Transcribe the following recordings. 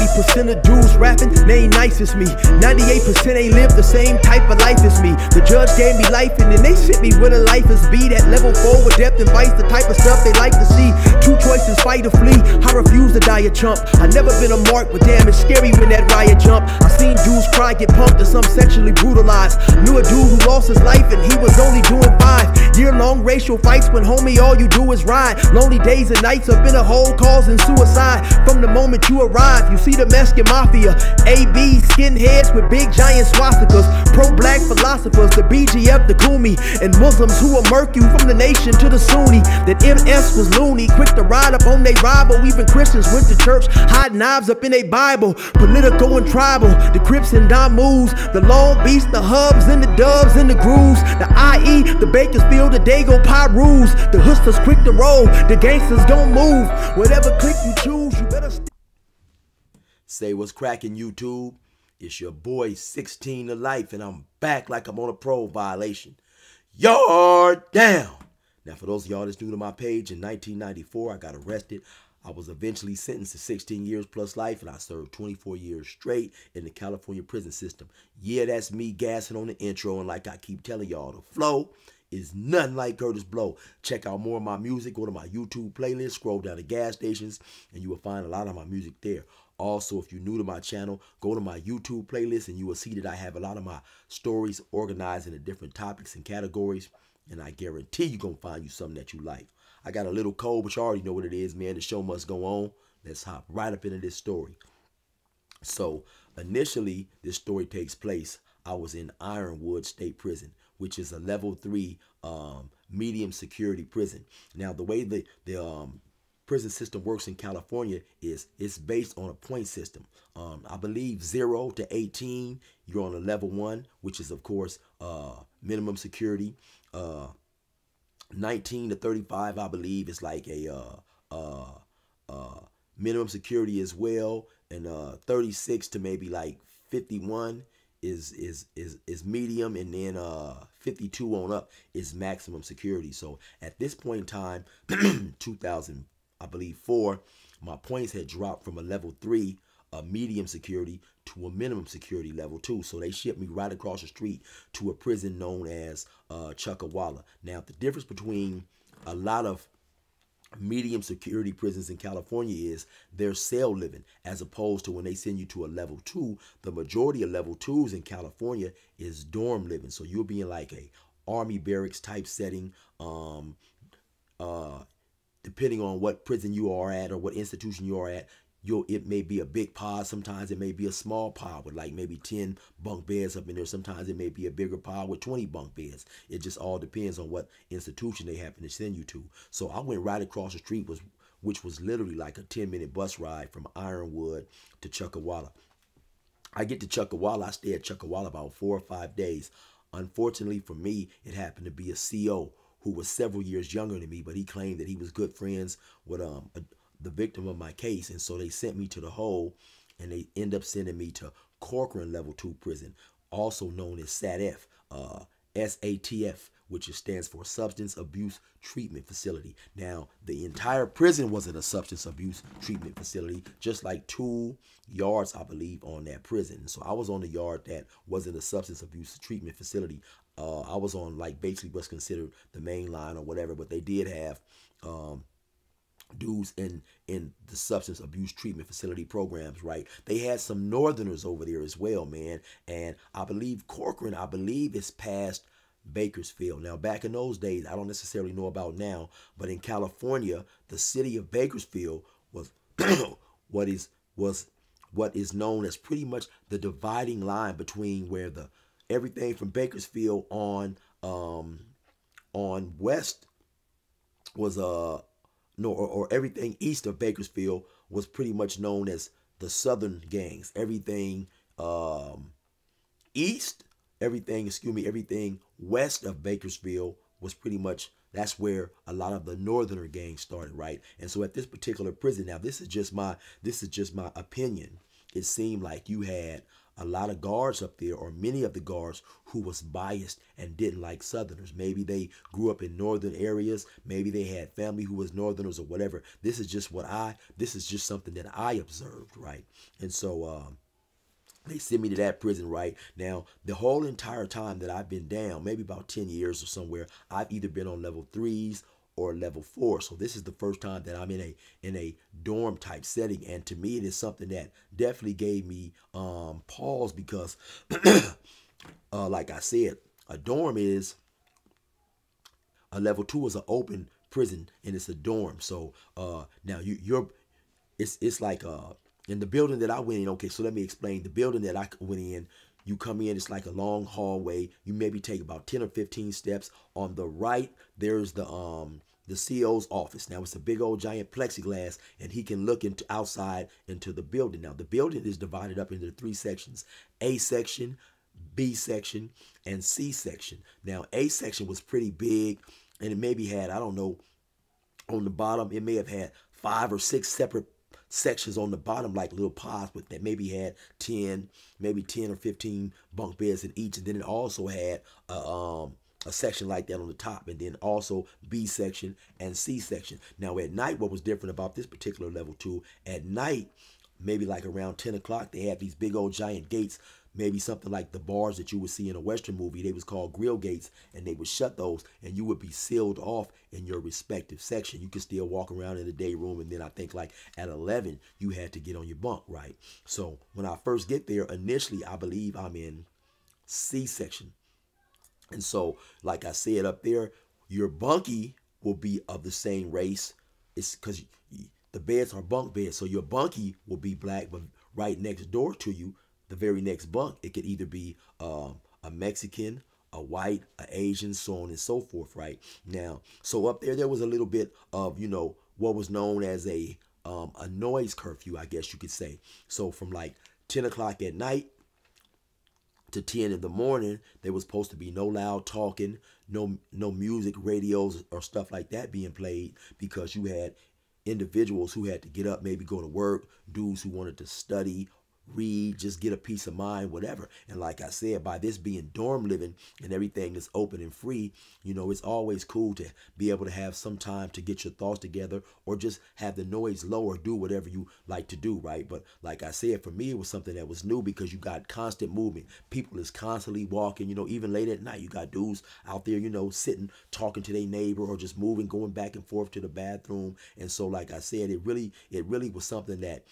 20% of dudes rapping, they ain't nice as me. 98% ain't live the same type of life as me. The judge gave me life and then they sent me where the life is be. That level 4 with depth and vice, the type of stuff they like to see. Two choices, fight or flee. I refuse to die a chump. I never been a mark, but damn, it's scary when that riot jump. I seen dudes cry, get pumped, and some sexually brutalized. Knew a dude who lost his life and he was only doing 5 year-long racial fights when homie all you do is ride. Lonely days and nights up in a hole causing suicide. From the moment you arrive, you see the Mexican mafia, AB skinheads with big giant swastikas, pro-black philosophers, the BGF, the Kumi, and Muslims who will murk you from the nation to the Sunni. That MS was loony, quick to ride up on they rival. Even Christians went to church, hide knives up in they Bible. Political and tribal, the Crips and Damus, the Long Beach, the Hubs and the Dubs and the Grooves, the IE, the Bakersfield, the Dago Pyrus, the hustlers quick to roll, the gangsters don't move. Whatever click you choose, you better Say what's cracking, YouTube. It's your boy 16 to life, and I'm back like I'm on a parole violation. Yard down. Now, for those of y'all that's new to my page, in 1994, I got arrested. I was eventually sentenced to 16 years plus life, and I served 24 years straight in the California prison system. Yeah, that's me gassing on the intro, and like I keep telling y'all, the flow is nothing like Curtis Blow. Check out more of my music. Go to my YouTube playlist, scroll down to gas stations, and you will find a lot of my music there. Also, if you're new to my channel, go to my YouTube playlist, and you will see that I have a lot of my stories organized into different topics and categories, and I guarantee you're going to find you something that you like. I got a little cold, but you already know what it is, man. The show must go on. Let's hop right up into this story. So, initially, this story takes place. I was in Ironwood State Prison, which is a level 3 medium security prison. Now, the way the prison system works in California is it's based on a point system. I believe 0 to 18, you're on a level 1, which is, of course, minimum security. 19 to 35, I believe, is like a minimum security as well, and 36 to maybe like 51 is medium, and then 52 on up is maximum security. So at this point in time, 2000, I believe 4, my points had dropped from a level 3 medium security to a minimum security level 2. So they shipped me right across the street to a prison known as Chuckawalla. Now, the difference between a lot of medium security prisons in California is they're cell living, as opposed to when they send you to a level 2, the majority of level 2s in California is dorm living. So you'll be in like a army barracks type setting, depending on what prison you are at or what institution you are at. It may be a big pod, sometimes it may be a small pod with like maybe 10 bunk beds up in there. Sometimes it may be a bigger pod with 20 bunk beds. It just all depends on what institution they happen to send you to. So I went right across the street, which was literally like a 10-minute bus ride from Ironwood to Chuckawalla. I get to Chuckawalla, I stay at Chuckawalla about 4 or 5 days. Unfortunately for me, it happened to be a CO who was several years younger than me, but he claimed that he was good friends with the victim of my case, and so they sent me to the hole, and they end up sending me to Corcoran Level 2 prison, also known as SATF, SATF, which stands for Substance Abuse Treatment Facility. Now, the entire prison wasn't a substance abuse treatment facility, just like 2 yards, I believe, on that prison. So I was on the yard that wasn't a substance abuse treatment facility. I was on like basically what's considered the main line or whatever, but they did have dudes in the substance abuse treatment facility programs, right? They had some northerners over there as well, man. And I believe Corcoran, is past Bakersfield. Now, back in those days, I don't necessarily know about now, but in California, the city of Bakersfield was what is known as pretty much the dividing line between where everything from Bakersfield on west was or everything east of Bakersfield was pretty much known as the southern gangs. Everything everything west of Bakersfield was pretty much, that's where a lot of the northerner gangs started, right? And so at this particular prison, now this is just my opinion, it seemed like you had a lot of guards up there, or many of the guards, who was biased and didn't like Southerners. Maybe they grew up in northern areas. Maybe they had family who was Northerners or whatever. This is just something that I observed, right? And so they sent me to that prison, right? Now, the whole entire time that I've been down, maybe about 10 years or somewhere, I've either been on level 3s or level 4. So this is the first time that I'm in a dorm type setting, and to me it is something that definitely gave me pause, because like I said, a dorm is a level 2 is an open prison, and it's a dorm. So now it's like in the building that I went in. Okay, so let me explain. The building that I went in, you come in, it's like a long hallway. You maybe take about 10 or 15 steps. On the right, there's the CO's office. Now, it's a big old giant plexiglass, and he can look outside into the building. Now, the building is divided up into 3 sections: A section, B section, and C section. Now, A section was pretty big, and it maybe had, I don't know, on the bottom, it may have had 5 or 6 separate sections on the bottom, like little pods, but that maybe had 10 or 15 bunk beds in each. And then it also had a section like that on the top, and then also B section and C section. Now, at night, what was different about this particular level 2, at night, maybe like around 10 o'clock, they had these big old giant gates, maybe something like the bars that you would see in a Western movie. They was called grill gates, and they would shut those, and you would be sealed off in your respective section. You could still walk around in the day room, and then I think like at 11, you had to get on your bunk, right? So when I first get there, initially, I believe I'm in C section. And so, like I said, up there, your bunkie will be of the same race. It's because the beds are bunk beds, so your bunkie will be black, but right next door to you, the very next bunk, it could either be a Mexican, a white, an Asian, so on and so forth, right? Now, so up there was a little bit of, what was known as a noise curfew, I guess you could say. So from like 10 o'clock at night to 10 in the morning, there was supposed to be no loud talking, no music, radios, or stuff like that being played, because you had individuals who had to get up, maybe go to work, dudes who wanted to study, read, just get a peace of mind, whatever. And like I said, by this being dorm living and everything is open and free, it's always cool to be able to have some time to get your thoughts together, or just have the noise low, or do whatever you like to do, right? But like I said, for me, it was something that was new, because you got constant movement. People is constantly walking, even late at night, you got dudes out there, sitting, talking to their neighbor, or just moving, going back and forth to the bathroom. And so, like I said, it really was something that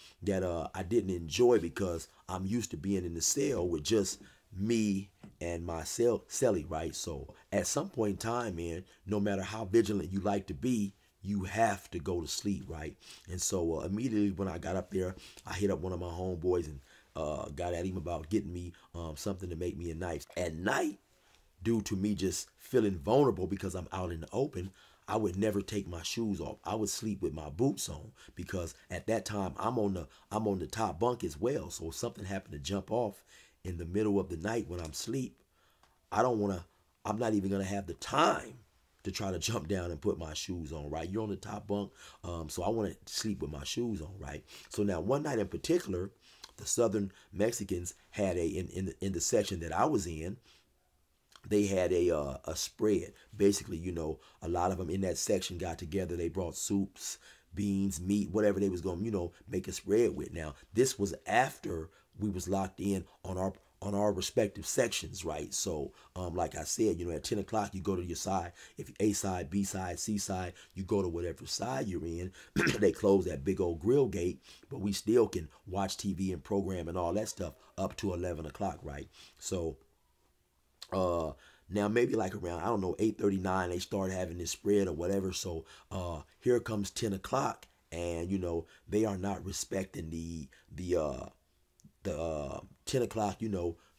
I didn't enjoy, because I'm used to being in the cell with just me and my cellie, right? So at some point in time, man, no matter how vigilant you like to be, you have to go to sleep, right? And so immediately when I got up there, I hit up one of my homeboys and got at him about getting me something to make me a knife. At night, due to me just feeling vulnerable because I'm out in the open, I would never take my shoes off. I would sleep with my boots on, because at that time I'm on the top bunk as well. So if something happened to jump off in the middle of the night when I'm asleep, I'm not even gonna have the time to try to jump down and put my shoes on, right? You're on the top bunk, so I want to sleep with my shoes on, right? So now one night in particular, the Southern Mexicans had in the section that I was in, they had a spread. Basically, a lot of them in that section got together. They brought soups, beans, meat, whatever they was going to, make a spread with. Now, this was after we was locked in on our respective sections, right? So, like I said, at 10 o'clock, you go to your side. If A side, B side, C side, you go to whatever side you're in. They close that big old grill gate, but we still can watch TV and program and all that stuff up to 11 o'clock, right? So, now maybe like around, I don't know, 8:39, they start having this spread or whatever. So here comes 10 o'clock, and they are not respecting the 10 o'clock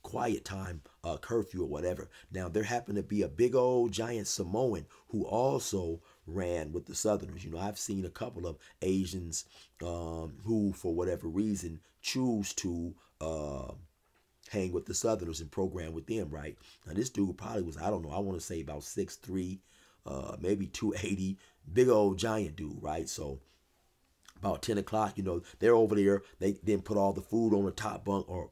quiet time curfew or whatever. Now there happened to be a big old giant Samoan who also ran with the Southerners. I've seen a couple of Asians who for whatever reason choose to hang with the Southerners and program with them, right? Now this dude probably was, I don't know, I want to say about 6'3", maybe 280, big old giant dude, right? So about 10 o'clock, they're over there. They then put all the food on the top bunk, or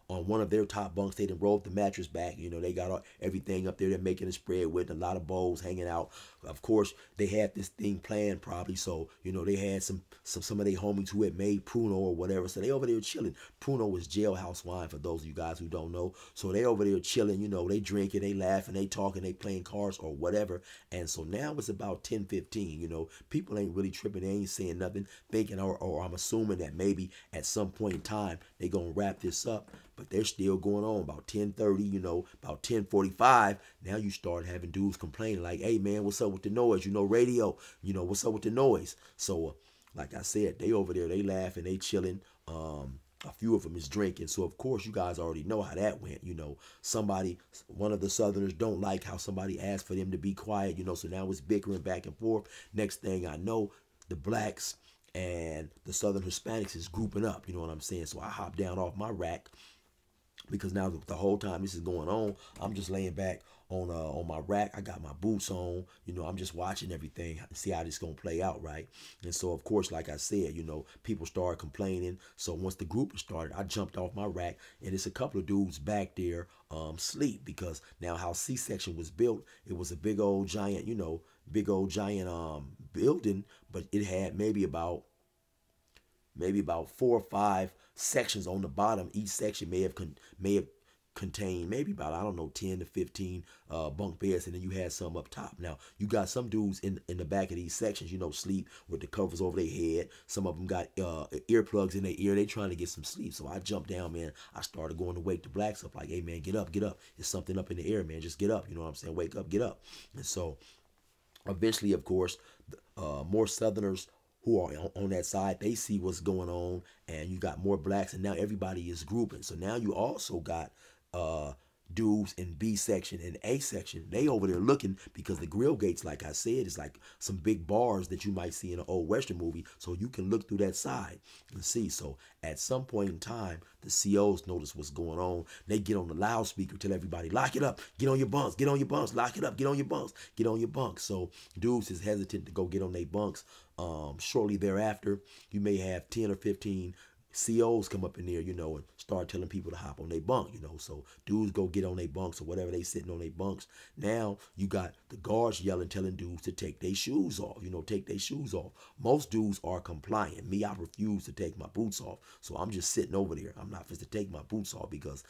on one of their top bunks. They done rolled the mattress back. You know, they got everything up there. They're making a spread with a lot of bowls hanging out. Of course, they had this thing planned probably. So, you know, they had some of their homies who had made Pruno or whatever. So they over there chilling. Pruno was jailhouse wine for those of you guys who don't know. So they over there chilling, you know, they drinking, they laughing, they talking, they playing cards or whatever. And so now it's about 10:15, you know. People ain't really tripping. They ain't saying nothing, thinking, or I'm assuming that maybe at some point in time they gonna wrap this up. But they're still going on. About 10:30, you know, about 10:45. Now you start having dudes complaining like, hey man, what's up with the noise? You know, radio, you know, what's up with the noise? So like I said, they over there, they laughing, they chilling. A few of them is drinking. So of course you guys already know how that went. You know, one of the Southerners don't like how somebody asked for them to be quiet, you know, so now it's bickering back and forth. Next thing I know, the blacks and the Southern Hispanics is grouping up, you know what I'm saying? So I hop down off my rack, because now the whole time this is going on, I'm just laying back on my rack. I got my boots on, you know, I'm just watching everything, see how this gonna play out, right? And so of course, like I said, you know, people started complaining. So once the group started, I jumped off my rack, and it's a couple of dudes back there sleep, because now how C-section was built, it was a big old giant, you know, building, but it had maybe about 4 or 5 sections on the bottom. Each section may have contained maybe about, I don't know, 10 to 15 bunk beds, and then you had some up top. Now you got some dudes in the back of these sections, you know, sleep with the covers over their head. Some of them got earplugs in their ear. They trying to get some sleep. So I jumped down, man. I started going to wake the blacks up, like, hey man, get up, get up. There's something up in the air, man. Just get up. You know what I'm saying? Wake up, get up. And so eventually, of course, more Southerners who are on that side, they see what's going on, and you got more blacks, and now everybody is grouping. So now you also got dudes in B section and A section. They over there looking, because the grill gates, like I said, is like some big bars that you might see in an old Western movie, so you can look through that side and see. So at some point in time, the COs notice what's going on. They get on the loudspeaker, tell everybody, lock it up, get on your bunks, get on your bunks, lock it up, get on your bunks, get on your bunks. So dudes is hesitant to go get on their bunks. Shortly thereafter, you may have 10 or 15 COs come up in there, you know, and start telling people to hop on their bunk, you know. So dudes go get on their bunks or whatever, they sitting on their bunks. Now you got the guards yelling, telling dudes to take their shoes off, you know, take their shoes off. Most dudes are compliant. Me, I refuse to take my boots off. So I'm just sitting over there. I'm not supposed to take my boots off, because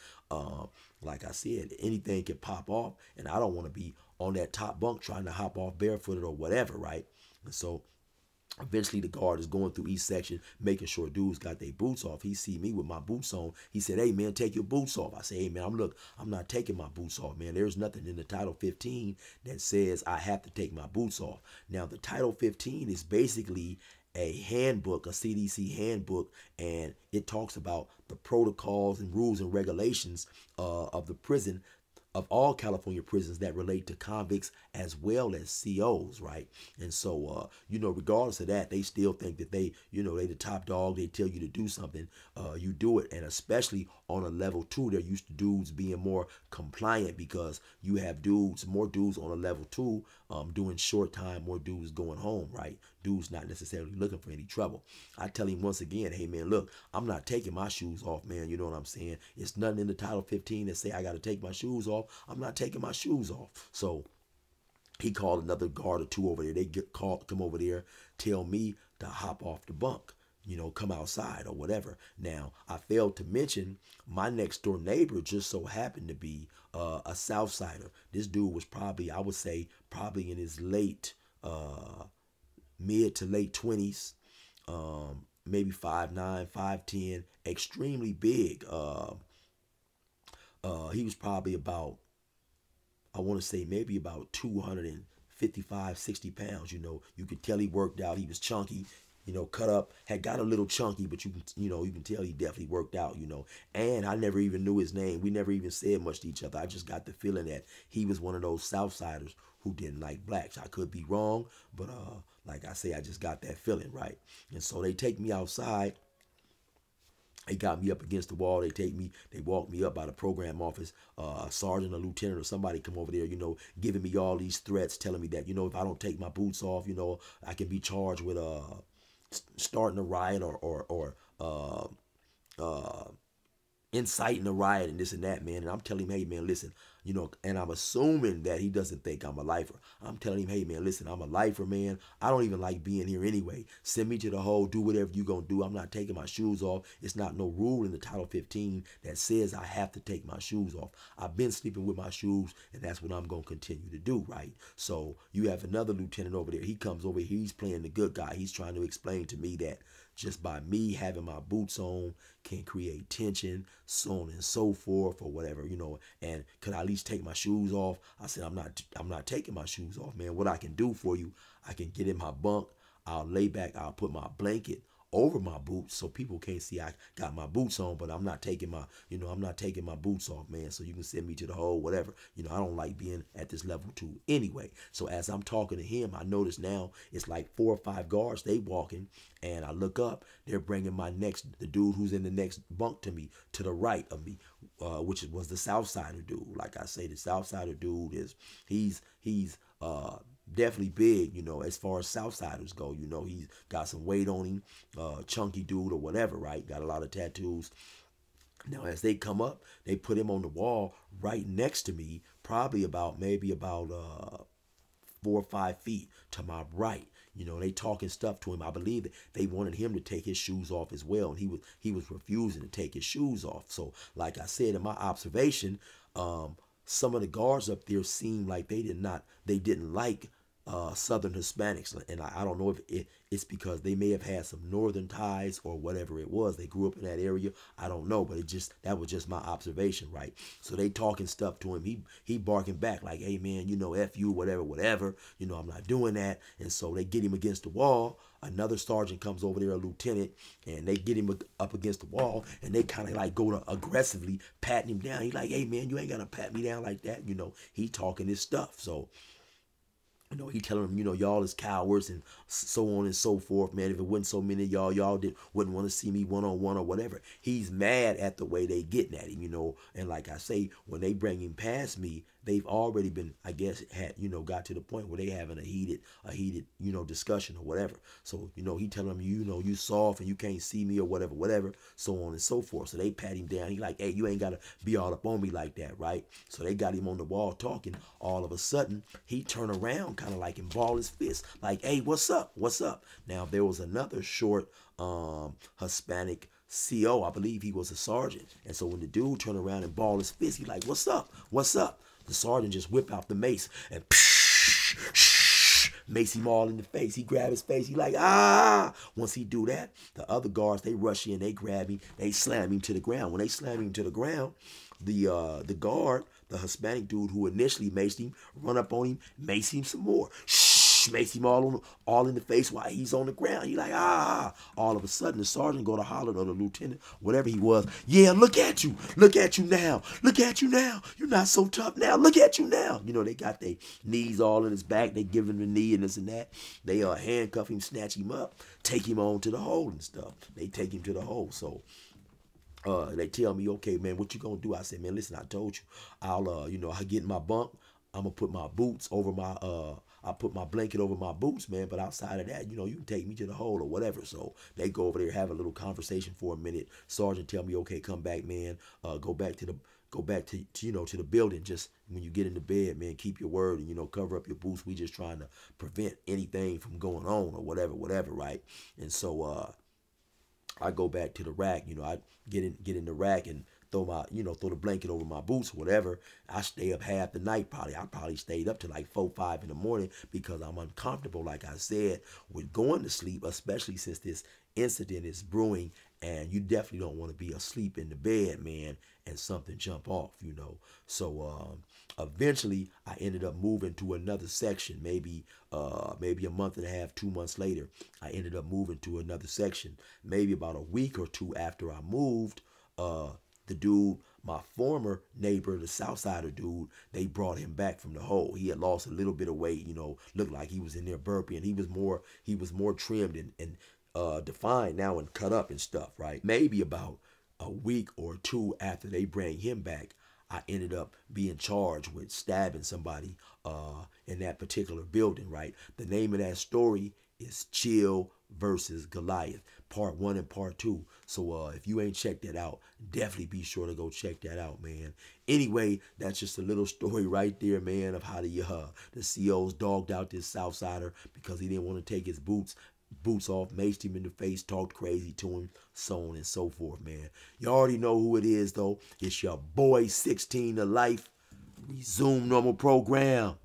like I said, anything can pop off, and I don't want to be on that top bunk trying to hop off barefooted or whatever, right? And so eventually the guard is going through each section, making sure dudes got their boots off. He see me with my boots on. He said, hey man, take your boots off. I say, hey man, I'm not taking my boots off, man. There's nothing in the Title 15 that says I have to take my boots off. Now the Title 15 is basically a handbook, a CDC handbook, and it talks about the protocols and rules and regulations of the prison, of all California prisons, that relate to convicts as well as COs, right? And so, you know, regardless of that, they still think that they, you know, they the top dog. They tell you to do something, you do it. And especially on a level 2, they're used to dudes being more compliant, because you have more dudes on a level 2 doing short time, more dudes going home, right? Dudes not necessarily looking for any trouble. I tell him once again, hey man, look, I'm not taking my shoes off, man. You know what I'm saying? It's nothing in the Title 15 that say I got to take my shoes off. I'm not taking my shoes off. So he called another guard or 2 over there. They come over there, tell me to hop off the bunk, you know, come outside or whatever. Now, I failed to mention my next door neighbor just so happened to be a Southsider. This dude was probably, I would say, probably in his mid to late 20s, maybe 5'9", 5'10", extremely big. He was probably about, I want to say maybe about 255, 60 pounds. You know, you could tell he worked out. He was chunky, you know, cut up, had got a little chunky, but you can tell he definitely worked out, you know. And I never even knew his name. We never even said much to each other. I just got the feeling that he was one of those Southsiders who didn't like blacks. I could be wrong, but like I say, I just got that feeling, right? And so they take me outside. They got me up against the wall. They walk me up by the program office. A sergeant, a lieutenant, or somebody come over there, you know, giving me all these threats, telling me that, you know, if I don't take my boots off, you know, I can be charged with starting a riot or inciting a riot and this and that, man. And I'm telling him, hey, man, listen, and I'm assuming that he doesn't think I'm a lifer. I'm telling him, hey, man, listen, I'm a lifer, man. I don't even like being here anyway. Send me to the hole. Do whatever you going to do. I'm not taking my shoes off. It's not no rule in the Title 15 that says I have to take my shoes off. I've been sleeping with my shoes, and that's what I'm going to continue to do, right? So you have another lieutenant over there. He comes over here. He's playing the good guy. He's trying to explain to me that just by me having my boots on can create tension, so on and so forth, or whatever, and could I at least take my shoes off? I said, I'm not taking my shoes off, man. What I can do for you, I can get in my bunk, I'll lay back, I'll put my blanket over my boots so people can't see I got my boots on, but I'm not taking my, I'm not taking my boots off, man. So you can send me to the hole, whatever. I don't like being at this level 2 anyway. So as I'm talking to him, I notice now it's like 4 or 5 guards, they walking, and I look up, they're bringing the dude who's in the next bunk to me, to the right of me, which was the Southsider dude. Like I say, the Southsider dude he's definitely big, as far as Southsiders go. He's got some weight on him, chunky dude or whatever, right? Got a lot of tattoos. Now, as they come up, they put him on the wall right next to me, probably maybe about 4 or 5 feet to my right. They talking stuff to him. I believe that they wanted him to take his shoes off as well, and he was refusing to take his shoes off. So, like I said, in my observation, some of the guards up there seemed like they didn't like Southern Hispanics, and I don't know if it's because they may have had some northern ties or whatever it was. They grew up in that area. I don't know, but that was just my observation, right? So they talking stuff to him. He barking back like, hey man, F you, whatever. I'm not doing that. And so they get him against the wall. Another sergeant comes over there, a lieutenant, and they get him up against the wall, and they kind of like go to aggressively patting him down. He's like, hey man, you ain't gotta pat me down like that. He talking his stuff. So he telling them, y'all is cowards and so on and so forth, man. If it wasn't so many of y'all wouldn't want to see me one-on-one or whatever. He's mad at the way they getting at him, And like I say, when they bring him past me, they've already been, I guess, got to the point where they having a heated, discussion or whatever. So, he telling them, you soft and you can't see me or whatever, so on and so forth. So they pat him down. He like, hey, you ain't got to be all up on me like that, right? So they got him on the wall talking. All of a sudden, he turned around kind of like and ball his fist, like, hey, what's up? Now, there was another short Hispanic CO, I believe he was a sergeant. And so when the dude turned around and balled his fist, he like, what's up? The sergeant just whip out the mace and mace him all in the face. He grab his face. He like, ah. Once he do that, the other guards, they rush in, they grab him, they slam him to the ground. When they slam him to the ground, the guard, the Hispanic dude who initially maced him, run up on him, mace him some more. Mace him all in the face while he's on the ground. He like, ah. All of a sudden, the sergeant go to holler, or the lieutenant, whatever he was, yeah, look at you now. You're not so tough now. Look at you now. They got their knees all in his back. They give him the knee and this and that. They handcuff him, snatch him up, take him on to the hole and stuff. They take him to the hole. So they tell me, okay, man, what you gonna do? I said, man, listen, I told you, I'll I get in my bunk. I'm gonna put my boots over my I put my blanket over my boots, man. But outside of that, you can take me to the hole or whatever. So they go over there, have a little conversation for a minute. Sergeant tell me, okay, come back, man. Go back to the building. Just when you get into bed, man, keep your word and cover up your boots. We just trying to prevent anything from going on or whatever, right? And so I go back to the rack. I get in the rack and throw the blanket over my boots, whatever. I stay up half the night probably. I probably stayed up to like 4, 5 in the morning because I'm uncomfortable, like I said, with going to sleep, especially since this incident is brewing, and you definitely don't want to be asleep in the bed, man, and something jump off, So eventually I ended up moving to another section, maybe a month and a half, 2 months later, I ended up moving to another section. Maybe about a week or two after I moved, the dude, my former neighbor, the Southsider dude, they brought him back from the hole. He had lost a little bit of weight, looked like he was in there burping. He was more trimmed and defined now and cut up and stuff, right? Maybe about a week or two after they bring him back, I ended up being charged with stabbing somebody in that particular building, right? The name of that story is Chill versus Goliath, part 1 and part 2. So if you ain't checked that out, definitely be sure to go check that out, man. Anyway, that's just a little story right there, man, of how the COs dogged out this Southsider because he didn't want to take his boots off, maced him in the face, talked crazy to him, so on and so forth, man. You already know who it is, though. It's your boy 16 to life. Resume normal program.